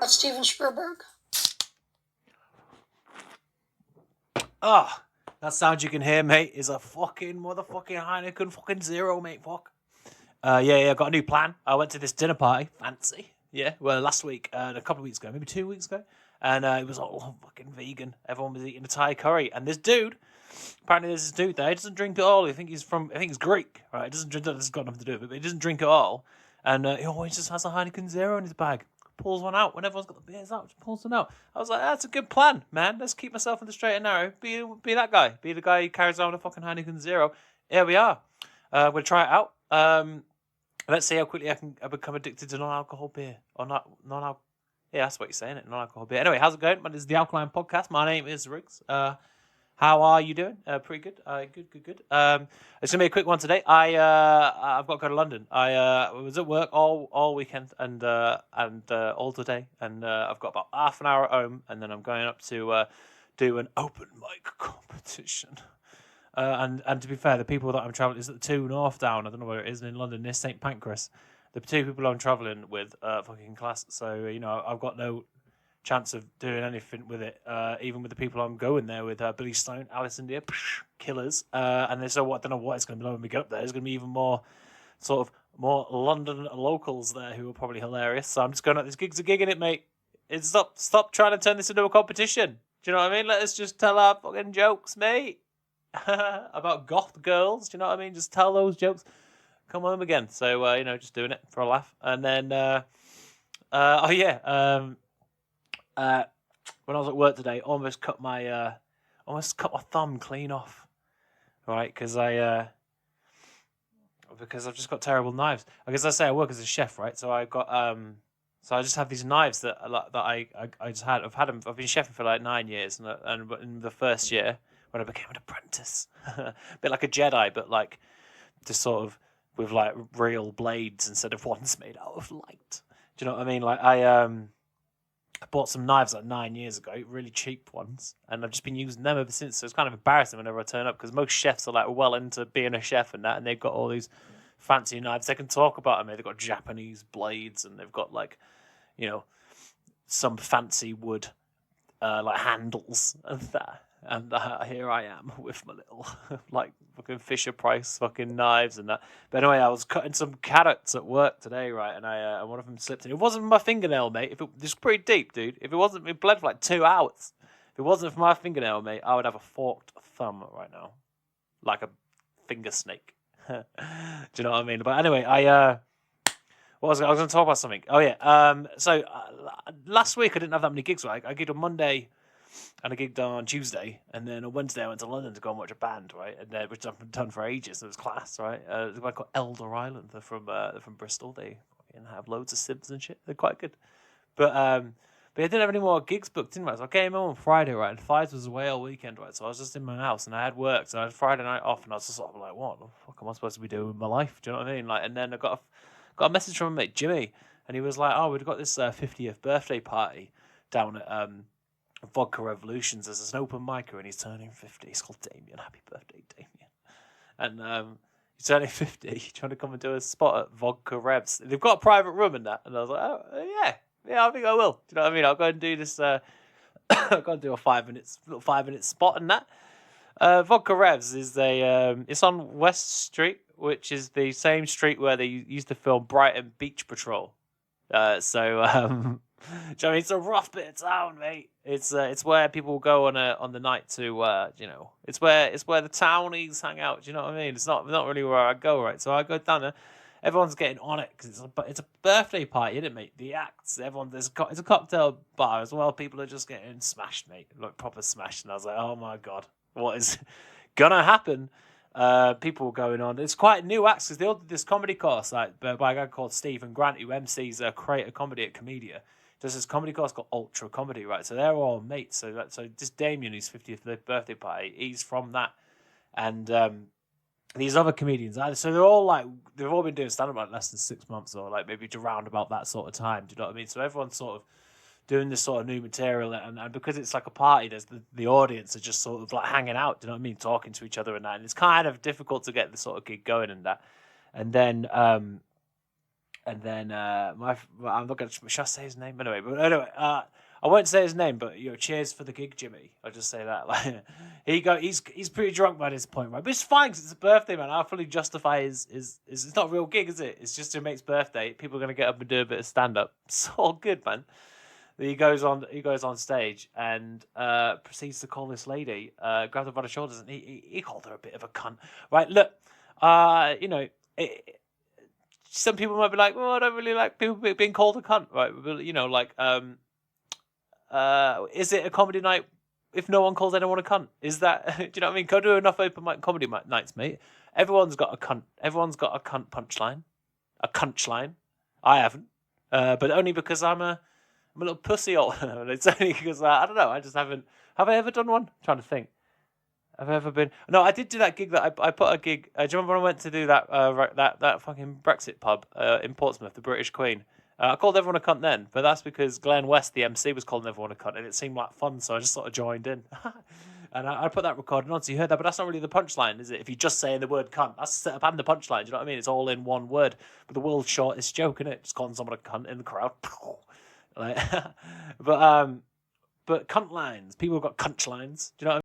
That's Steven Spielberg. Oh, that sound you can hear, mate, is a fucking motherfucking Heineken fucking zero, mate. Fuck. Yeah, got a new plan. I went to this dinner party. Fancy. Yeah, well, last week, a couple of weeks ago, maybe 2 weeks ago. And it was all fucking vegan. Everyone was eating a Thai curry. And this dude, apparently there's this dude there, he doesn't drink at all. I think he's Greek, right? He doesn't drink, this has got nothing to do with it, but he doesn't drink at all. And he always just has a Heineken zero in his bag. Pulls one out when everyone's got the beers out. Just pulls one out. I was like, that's a good plan, man. Let's keep myself in the straight and narrow. Be that guy. Be the guy who carries on a fucking Heineken zero. Here we are. We'll try it out. Let's see how quickly I become addicted to non-alcohol beer or not non-alcohol. Yeah, that's what you're saying. It non-alcohol beer. Anyway, how's it going? This is the Alkaline podcast. My name is Riggs. How are you doing? Pretty good. Good. It's gonna be a quick one today. I've got to go to London. I was at work all weekend and all today, and I've got about half an hour at home, and then I'm going up to do an open mic competition. And to be fair, the people that I'm traveling is at the 2 North Down. I don't know where it is in London, near St Pancras. The 2 people I'm traveling with fucking class. So I've got no chance of doing anything with it, even with the people I'm going there with. Billy Stone, Alice India, killers, and I don't know what it's going to be like when we get up there. There's going to be even more more London locals there who are probably hilarious. So I'm just going, this gig's a gig in it, mate. Stop trying to turn this into a competition. Do you know what I mean? Let us just tell our fucking jokes, mate. About goth girls, do you know what I mean? Just tell those jokes. Come home again. So just doing it for a laugh, and then when I was at work today, almost cut my thumb clean off, right? Because I've just got terrible knives. Because I say I work as a chef, right? So I got so I just have these knives that I just had. I've been chefing for like 9 years, and in the first year when I became an apprentice, a bit like a Jedi, but like just sort of with like real blades instead of ones made out of light. Do you know what I mean? Like I bought some knives like 9 years ago, really cheap ones, and I've just been using them ever since. So it's kind of embarrassing whenever I turn up because most chefs are like well into being a chef and that, and they've got all these fancy knives. They can talk about them. They've got Japanese blades, and they've got like, some fancy wood like handles and that. And here I am with my little like fucking Fisher Price fucking knives and that. But anyway, I was cutting some carrots at work today, right? And one of them slipped in. It wasn't my fingernail, mate. It was pretty deep, dude. If it wasn't, it bled for like 2 hours. If it wasn't for my fingernail, mate, I would have a forked thumb right now, like a finger snake. Do you know what I mean? But anyway, I was going to talk about something. Oh yeah. So last week I didn't have that many gigs. Right? I gigged on Monday. And I gigged on Tuesday, and then on Wednesday I went to London to go and watch a band, right? And which I've done for ages. It was class, right? There's a band called Elder Island. They're from Bristol. They have loads of sibs and shit. They're quite good. But I didn't have any more gigs booked, didn't I? So I came home on Friday, right? And Fives was away all weekend, right? So I was just in my house, and I had work, so I had Friday night off, and I was just sort of like, what the fuck am I supposed to be doing with my life? Do you know what I mean? Like, and then I got a message from my mate Jimmy, and he was like, oh, we've got this 50th birthday party down at Vodka Revolutions. There's an open micer and he's turning 50. He's called Damien. Happy birthday, Damien. And he's turning 50. Trying to come and do a spot at Vodka Revs. They've got a private room and that. And I was like, oh, yeah, I think I will. Do you know what I mean? I'll go and do this. I'll go and do a 5-minute spot and that. Vodka Revs is it's on West Street, which is the same street where they used to film Brighton Beach Patrol. Do you know what I mean? It's a rough bit of town, mate. It's where people go on the night to it's where the townies hang out. Do you know what I mean? It's not really where I go, right? So I go down there. Everyone's getting on it because it's a birthday party, isn't it, mate? The acts, it's a cocktail bar as well. People are just getting smashed, mate, like proper smashed. And I was like, oh my god, what is gonna happen? People going on. It's quite new acts because they all did this comedy course like by a guy called Stephen Grant, who MCs Creator Comedy at Comedia. Does this comedy course called Ultra Comedy, right? So they're all mates. So this Damien, whose 50th birthday party, he's from that, and these other comedians. So they've all been doing stand-up like less than 6 months or like maybe around about that sort of time. Do you know what I mean? So everyone's sort of doing this sort of new material, and because it's like a party, there's the audience are just sort of like hanging out. Do you know what I mean? Talking to each other and that, and it's kind of difficult to get the sort of gig going and that, and then. And then I'm not going to. Should I say his name? Anyway, I won't say his name, but cheers for the gig, Jimmy. I'll just say that. Like, he's pretty drunk by this point, right? But it's fine because it's a birthday, man. I'll fully justify his. It's not a real gig, is it? It's just your mate's birthday. People are going to get up and do a bit of stand up. It's all good, man. He goes on stage and proceeds to call this lady, grab her by the shoulders, and he called her a bit of a cunt. Right? Look, some people might be like, well, I don't really like people being called a cunt, right? But, is it a comedy night if no one calls anyone a cunt? Is that, do you know what I mean? Go do enough open mic comedy nights, mate. Everyone's got a cunt. Everyone's got a cunt punchline. A Cuntchline. I haven't. But only because I'm a little pussy old. It's only because, I don't know, I just haven't. Have I ever done one? I'm trying to think. Have I ever been? No, I did do that gig that I put a gig. Do you remember when I went to do that that fucking Brexit pub in Portsmouth, the British Queen? I called everyone a cunt then, but that's because Glenn West, the MC, was calling everyone a cunt, and it seemed like fun, so I just sort of joined in. And I put that recording on, so you heard that, but that's not really the punchline, is it? If you just say the word cunt, that's the setup and the punchline. Do you know what I mean? It's all in one word. But the world's shortest joke, isn't it? Just calling someone a cunt in the crowd. Like, but Cuntchlines. People have got Cuntchlines. Do you know what I mean?